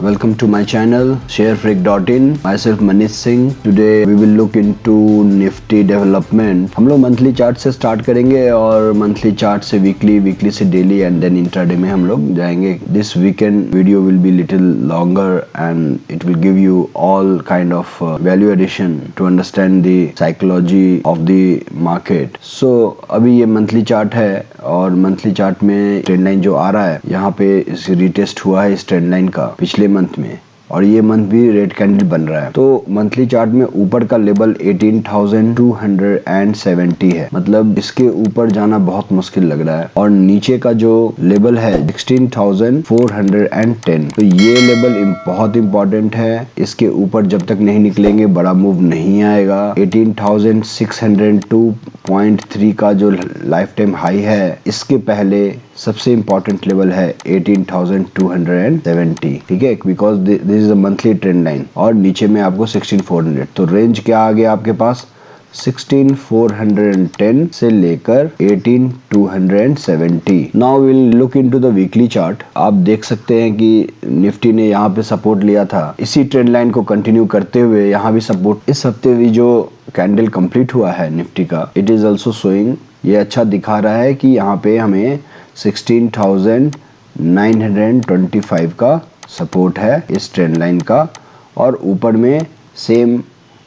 Welcome to my channel sharefreak.in. Myself Manish Singh. Today we will look into Nifty development. हम लोग monthly chart से start करेंगे और monthly chart से weekly से डेली एंड देन इंट्राडे में हम लोग जाएंगे. This weekend video will be little longer and it will give you all kind of value addition to understand the psychology of the market. So अभी ये monthly chart है और monthly chart में trend line जो आ रहा है यहाँ पे रिटेस्ट हुआ है इस ट्रेंड लाइन का पिछले मंथ में और ये मंथ भी रेड कैंडल बन रहा है. तो मंथली चार्ट में ऊपर का लेवल 18,270 है, मतलब इसके ऊपर जाना बहुत मुश्किल लग रहा है और नीचे का जो लेवल है 16,410. तो ये लेवल बहुत इंपॉर्टेंट है. इसके ऊपर जब तक नहीं निकलेंगे बड़ा मूव नहीं आएगा. 18,602.3 का जो लाइफ टाइम हाई है इसके पहले सबसे इम्पोर्टेंट लेवल है 18,270. ठीक है, because this is a monthly trend line और नीचे में आपको 16,400. तो रेंज क्या आ गया आपके पास 16,410 से लेकर 18,270. Now will look into the weekly chart. आप देख सकते हैं कि निफ्टी ने यहाँ पे सपोर्ट लिया था. इसी ट्रेंड लाइन को कंटिन्यू करते हुए यहाँ भी सपोर्ट. इस हफ्ते भी जो कैंडल कंप्लीट हुआ है निफ्टी का, इट इज ऑल्सो शोइंग, ये अच्छा दिखा रहा है कि यहाँ पे हमें 16,925 का सपोर्ट है इस ट्रेंड लाइन का और ऊपर में सेम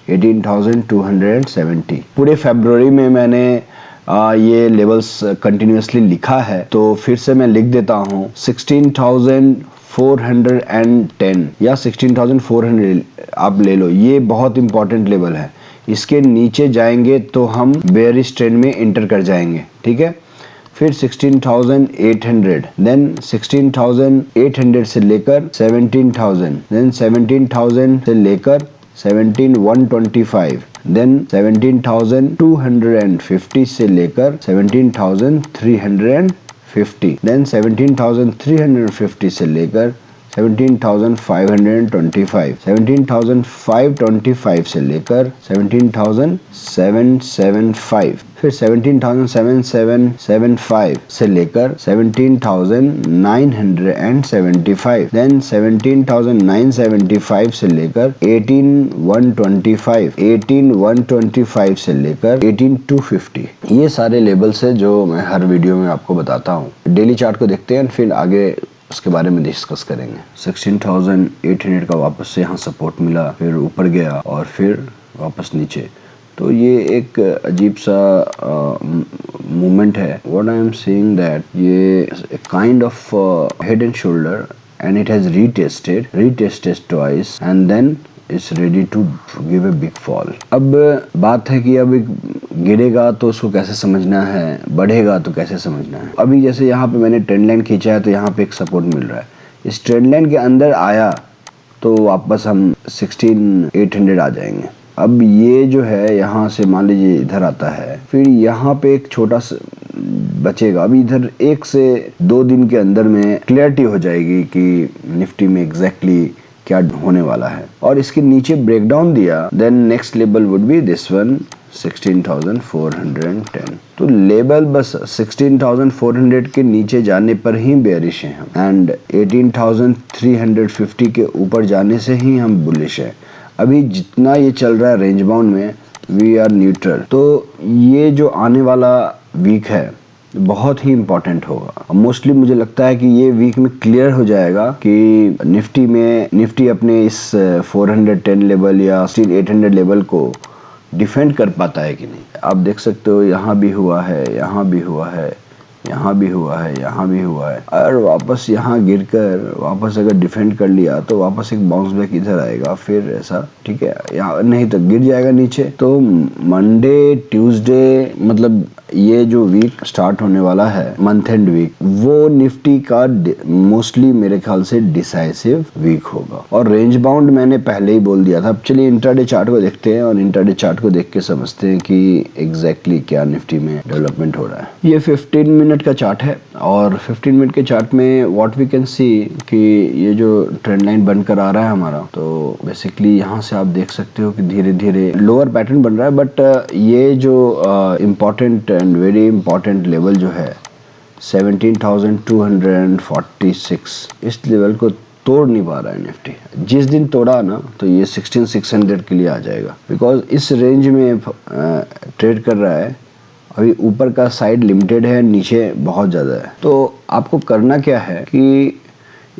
18,270. पूरे फरवरी में मैंने ये लेवल्स कंटिन्यूसली लिखा है, तो फिर से मैं लिख देता हूँ 16,410 या 16,400 आप ले लो. ये बहुत इंपॉर्टेंट लेवल है. इसके नीचे जाएंगे तो हम बेयरिश ट्रेंड में एंटर कर जाएंगे. ठीक है, फिर 16,800, देन 16,800 से लेकर 17,000, देन 17,000 से लेकर 17,125, देन 17,250 से लेकर 17,350, देन 17,350 से लेकर 17,525, 17,525 से लेकर 17,775, फिर 17,775 से लेकर 17,975, देन 17,975 से लेकर 18,125, 18,125 से लेकर 18,250. ये सारे लेवल्स है जो मैं हर वीडियो में आपको बताता हूँ. डेली चार्ट को देखते हैं फिर आगे उसके बारे में डिस्कस करेंगे. 16,800 का वापस से यहाँ सपोर्ट मिला, फिर ऊपर गया और फिर वापस नीचे. तो ये एक अजीब सा मूवमेंट है. What I am seeing that ये kind of head and shoulder and it has retested twice and then it's ready to give a big fall. अब बात है कि अब गिरेगा तो उसको कैसे समझना है, बढ़ेगा तो कैसे समझना है. अभी जैसे यहाँ पे मैंने ट्रेंड लाइन खींचा है तो यहाँ पे एक सपोर्ट मिल रहा है. इस ट्रेंड लाइन के अंदर आया तो वापस हम 16,800 आ जाएंगे. अब ये जो है यहाँ से मान लीजिए इधर आता है, फिर यहाँ पे एक छोटा सा बचेगा. अभी इधर 1 से 2 दिन के अंदर में क्लियरिटी हो जाएगी कि निफ्टी में एग्जैक्टली क्या होने वाला है. और इसके नीचे ब्रेकडाउन दिया, then next level would be this one 16,410. तो लेवल बस 16,400 के नीचे जाने पर ही बेयरिश हैं हम एंड 18,350 के ऊपर जाने से ही हम बुलिश हैं. अभी जितना ये चल रहा है रेंज बाउंड में वी आर न्यूट्रल. तो ये जो आने वाला वीक है बहुत ही इम्पोर्टेंट होगा. मोस्टली मुझे लगता है कि ये वीक में क्लियर हो जाएगा कि निफ्टी अपने इस 410 लेवल या 800 लेवल को डिफेंड कर पाता है कि नहीं. आप देख सकते हो यहाँ भी हुआ है, यहाँ भी हुआ है, यहाँ भी हुआ है, यहाँ भी हुआ है. और वापस यहाँ गिरकर वापस अगर डिफेंड कर लिया तो वापस एक बाउंस बैक इधर आएगा फिर ऐसा. ठीक है, यहाँ नहीं तो गिर जाएगा नीचे. तो मंडे ट्यूसडे मतलब ये जो वीक स्टार्ट होने वाला है मंथ एंड वीक, वो निफ्टी का मोस्टली मेरे ख्याल से डिसाइसिव वीक होगा. और रेंज बाउंड मैंने पहले ही बोल दिया था. अब चलिए इंट्राडे चार्ट को देखते हैं और इंट्राडे चार्ट को देख के समझते हैं कि एग्जैक्टली क्या निफ्टी में डेवलपमेंट हो रहा है. ये 15 मिनट का चार्ट है और 15 मिनट के चार्ट में व्हाट वी कैन सी कि ये जो ट्रेंड लाइन बनकर आ रहा है हमारा, तो बेसिकली यहाँ से आप देख सकते हो कि धीरे धीरे लोअर पैटर्न बन रहा है. बट ये जो important and very important level जो है 17,246, इस लेवल को तोड़ नहीं पा रहा है निफ्टी। जिस दिन तोड़ा ना तो ये 16600 के लिए आ जाएगा, बिकॉज इस रेंज में ट्रेड कर रहा है। अभी ऊपर का साइड लिमिटेड है, नीचे बहुत ज़्यादा है। तो आपको करना क्या है कि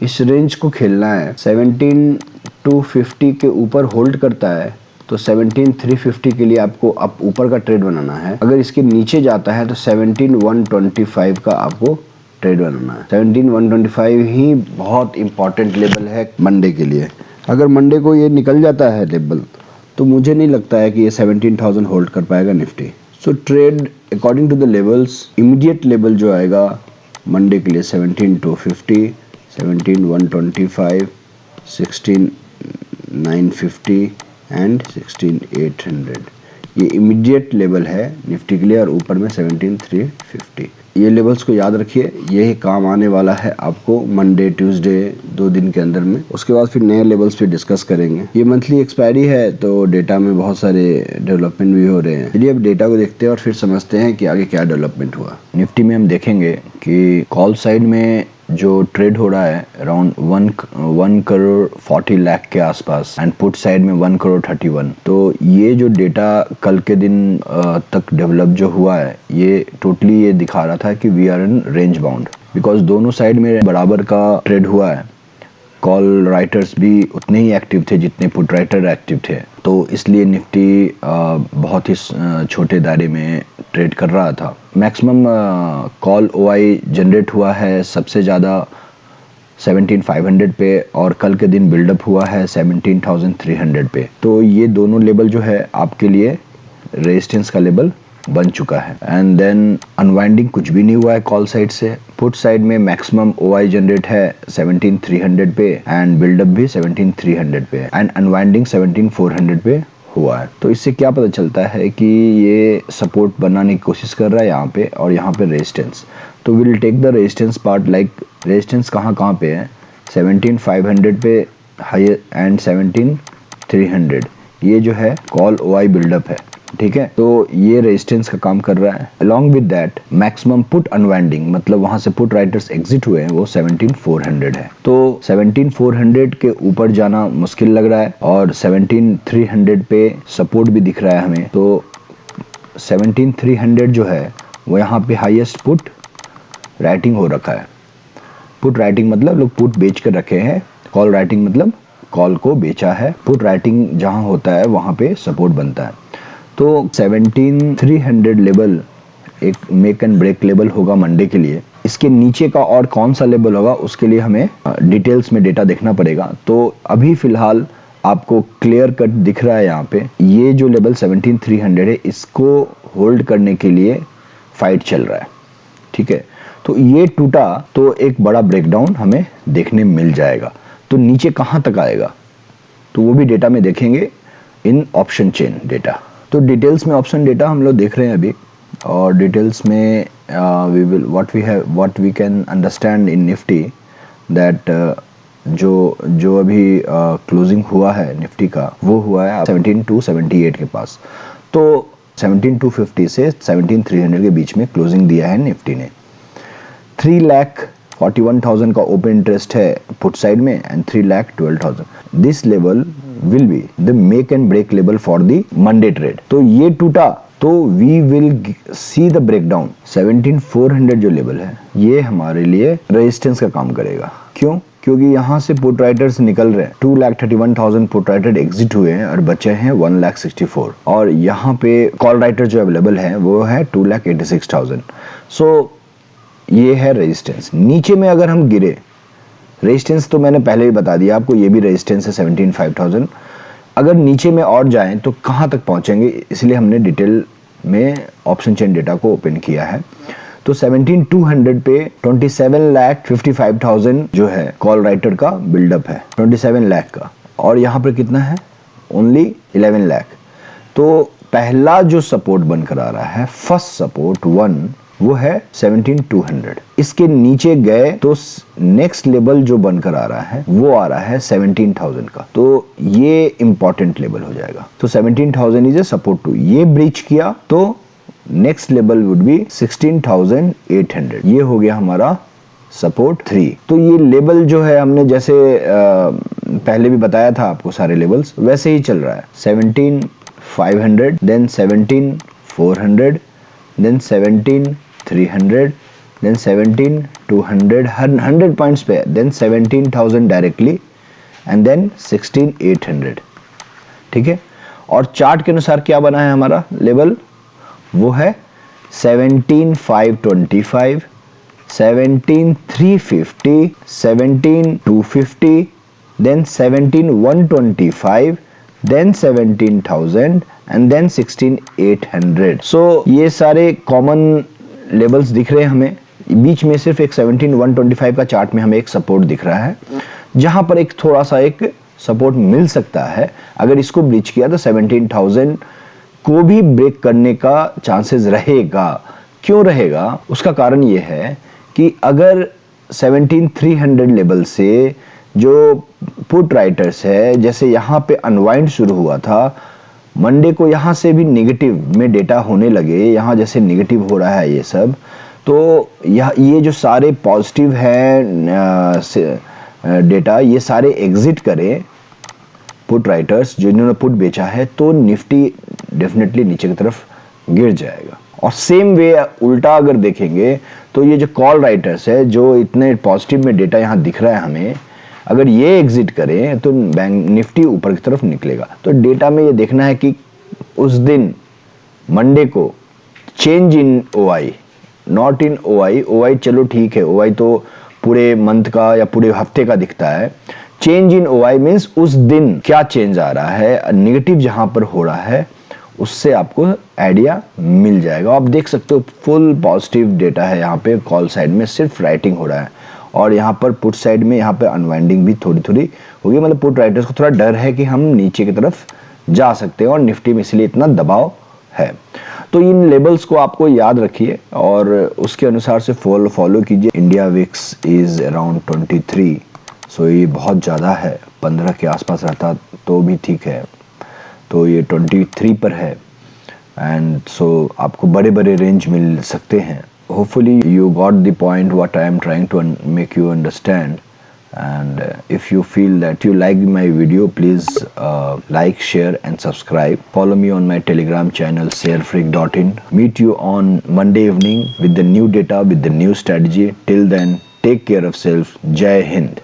इस रेंज को खेलना है। 17250 के ऊपर होल्ड करता है तो 17350 के लिए आपको अब ऊपर का ट्रेड बनाना है। अगर इसके नीचे जाता है तो 17125 का आपको ट्रेड बनाना है। 17125 ही बहुत इंपॉर्टेंट लेवल है मंडे के लिए। अगर मंडे को ये निकल जाता है लेवल तो मुझे नहीं लगता है कि ये 17000 होल्ड कर पाएगा Nifty. So trade according to the levels. Immediate level जो आएगा मंडे के लिए 17250, 17125, 16950 एंड 16800। ये इमीडिएट लेवल है निफ्टी के लिए, और ऊपर में 17350। ये लेवल्स को याद रखिए, यही काम आने वाला है आपको मंडे ट्यूसडे 2 दिन के अंदर में। उसके बाद फिर नए लेवल्स पे डिस्कस करेंगे। ये मंथली एक्सपायरी है तो डेटा में बहुत सारे डेवलपमेंट भी हो रहे हैं। चलिए अब डेटा को देखते हैं और फिर समझते हैं कि आगे क्या डेवलपमेंट हुआ। निफ्टी में हम देखेंगे कि कॉल साइड में जो ट्रेड हो रहा है अराउंड 1 करोड़ 40 लाख के आसपास, एंड पुट साइड में 1 करोड़ 31। तो ये जो डेटा कल के दिन तक डेवलप जो हुआ है, ये टोटली ये दिखा रहा था कि we are in range bound, because दोनों साइड में बराबर का ट्रेड हुआ है। कॉल राइटर्स भी उतने ही एक्टिव थे जितने पुट राइटर एक्टिव थे, तो इसलिए निफ्टी बहुत ही छोटे दायरे में ट्रेड कर रहा था। मैक्सिमम कॉल ओआई जनरेट हुआ है सबसे ज़्यादा 17500 पे, और कल के दिन बिल्डअप हुआ है 17300 पे। तो ये दोनों लेवल जो है आपके लिए रेजिस्टेंस का लेवल बन चुका है। एंड देन अनवाइंडिंग कुछ भी नहीं हुआ है कॉल साइड से। पुट साइड में मैक्सिमम ओआई जनरेट है 17300 पे, एंड बिल्डअप भी 17300 पे, एंड अनवाइंडिंग 17400 पे हुआ है। तो इससे क्या पता चलता है कि ये सपोर्ट बनाने की कोशिश कर रहा है यहाँ पे, और यहाँ पे रेजिस्टेंस। तो will take the resistance part. Like resistance कहाँ पे है, 17500 पे हाई एंड 17300। ये जो है कॉल ओआई बिल्डअप है, ठीक है। तो ये रेजिस्टेंस का काम कर रहा है। Along with that maximum put unwinding, मतलब वहां से पुट राइटर्स एग्जिट हुए हैं, वो 17400 है। तो 17400 के ऊपर जाना मुश्किल लग रहा है, और 17300 पे सपोर्ट भी दिख रहा है हमें। तो 17300 जो है वो यहाँ पे हाईएस्ट पुट राइटिंग हो रखा है। पुट राइटिंग मतलब लोग पुट बेच कर रखे हैं, कॉल राइटिंग मतलब कॉल को बेचा है। पुट राइटिंग जहां होता है वहां पे सपोर्ट बनता है। तो 17300 लेवल एक मेक एंड ब्रेक लेवल होगा मंडे के लिए। इसके नीचे का और कौन सा लेवल होगा उसके लिए हमें डिटेल्स में डेटा देखना पड़ेगा। तो अभी फिलहाल आपको क्लियर कट दिख रहा है यहाँ पे, ये जो लेवल 17300 है इसको होल्ड करने के लिए फाइट चल रहा है, ठीक है। तो ये टूटा तो एक बड़ा ब्रेकडाउन हमें देखने मिल जाएगा। तो नीचे कहाँ तक आएगा तो वो भी डेटा में देखेंगे इन ऑप्शन चेन डेटा। तो डिटेल्स में ऑप्शन डेटा हम लोग देख रहे हैं अभी, और डिटेल्स में we will what we can understand in Nifty that जो अभी क्लोजिंग हुआ है निफ्टी का, वो हुआ है 17278 के पास। तो 17250 से 17300 के बीच में क्लोजिंग दिया है निफ्टी ने। 3,41,000 का ओपन इंटरेस्ट है पुट साइड में, and 3,12,000। This level will be the make and break level for the Monday trade. तो ये टूटा तो we will see the breakdown. 17400 जो लेवल है ये हमारे लिए रेजिस्टेंस का काम करेगा। क्यों? क्योंकि यहाँ से पुट राइटर्स निकल रहे हैं। 2,31,000 पुट राइटर एग्जिट हुए हैं और बचे हैं 1,64,000, और यहाँ पे कॉल राइटर जो अवेलेबल है वो है 2,86,000। सो ये है रेजिस्टेंस। नीचे में अगर हम गिरे, रेजिस्टेंस तो मैंने पहले ही बता दिया आपको, ये भी रेजिस्टेंस है 17,500। अगर नीचे में और जाएं तो कहाँ तक पहुंचेंगे, इसलिए हमने डिटेल में ऑप्शन चेन डेटा को ओपन किया है। तो 17,200 पे 27,55,000 जो है कॉल राइटर का बिल्डअप है, 27 लाख का, और यहाँ पर कितना है, ओनली 11 लाख। तो पहला जो सपोर्ट बनकर आ रहा है, फर्स्ट सपोर्ट 1, वो है 17,200। इसके नीचे गए तो नेक्स्ट लेवल जो बनकर आ रहा है वो आ रहा है 17,000 का। तो ये इंपॉर्टेंट लेवल हो जाएगा। तो 17,000 इज ए सपोर्ट 2। ये ब्रीच किया तो नेक्स्ट लेवल वुड बी 16,800। ये हो गया हमारा सपोर्ट 3। तो ये लेवल जो है हमने जैसे पहले भी बताया था आपको सारे लेवल्स वैसे ही चल रहा है। 17,500, देन 17,400, देन 17,300, देन 17,200, 100 पॉइंट्स पे, देन 17,000 डायरेक्टली एंड देन 16,800। ठीक है, और चार्ट के अनुसार क्या बना है हमारा लेवल, वो है 17,525, 17,350, 17,250, देन 17,125, देन 17,000 एंड देन 16,800। सो ये सारे कॉमन लेवल्स दिख रहे हैं हमें। बीच में सिर्फ एक 17,125 का चार्ट में हमें एक सपोर्ट दिख रहा है, जहां पर एक थोड़ा सा एक सपोर्ट मिल सकता है। अगर इसको ब्रीच किया तो 17,000 को भी ब्रेक करने का चांसेस रहेगा। क्यों रहेगा, उसका कारण ये है कि अगर 17,300 लेवल से जो पुट राइटर्स है, जैसे यहाँ पे अनवाइंड शुरू हुआ था, मंडे को यहाँ से भी नेगेटिव में डेटा होने लगे, यहाँ जैसे नेगेटिव हो रहा है ये सब, तो ये जो सारे पॉजिटिव हैं डेटा, ये सारे एग्जिट करें पुट राइटर्स जिन्होंने पुट बेचा है, तो निफ्टी डेफिनेटली नीचे की तरफ गिर जाएगा। और सेम वे उल्टा अगर देखेंगे तो ये जो कॉल राइटर्स है, जो इतने पॉजिटिव में डेटा यहाँ दिख रहा है हमें, अगर ये एग्जिट करें तो बैंक निफ्टी ऊपर की तरफ निकलेगा। तो डेटा में ये देखना है कि उस दिन मंडे को change in OI, not in OI. OI चलो ठीक है, ओआई तो पूरे मंथ का या पूरे हफ्ते का दिखता है। चेंज इन ओआई मीन्स उस दिन क्या चेंज आ रहा है, नेगेटिव जहां पर हो रहा है उससे आपको आइडिया मिल जाएगा। आप देख सकते हो फुल पॉजिटिव डेटा है यहाँ पे, कॉल साइड में सिर्फ राइटिंग हो रहा है, और यहाँ पर पुट साइड में यहाँ पे अनवाइंडिंग भी थोड़ी थोड़ी होगी। मतलब पुट राइटर्स को थोड़ा डर है कि हम नीचे की तरफ जा सकते हैं, और निफ्टी में इसलिए इतना दबाव है। तो इन लेवल्स को आपको याद रखिए और उसके अनुसार से फॉलो कीजिए। इंडिया विक्स इज अराउंड 23, सो ये बहुत ज़्यादा है। 15 के आसपास रहता तो भी ठीक है, तो ये 23 पर है, एंड सो आपको बड़े बड़े रेंज मिल सकते हैं। Hopefully you got the point what I am trying to make you understand, and if you feel that you like my video, please like, share and subscribe. Follow me on my telegram channel sharefreak.in. Meet you on Monday evening with the new data, with the new strategy. Till then, take care of self. Jai Hind.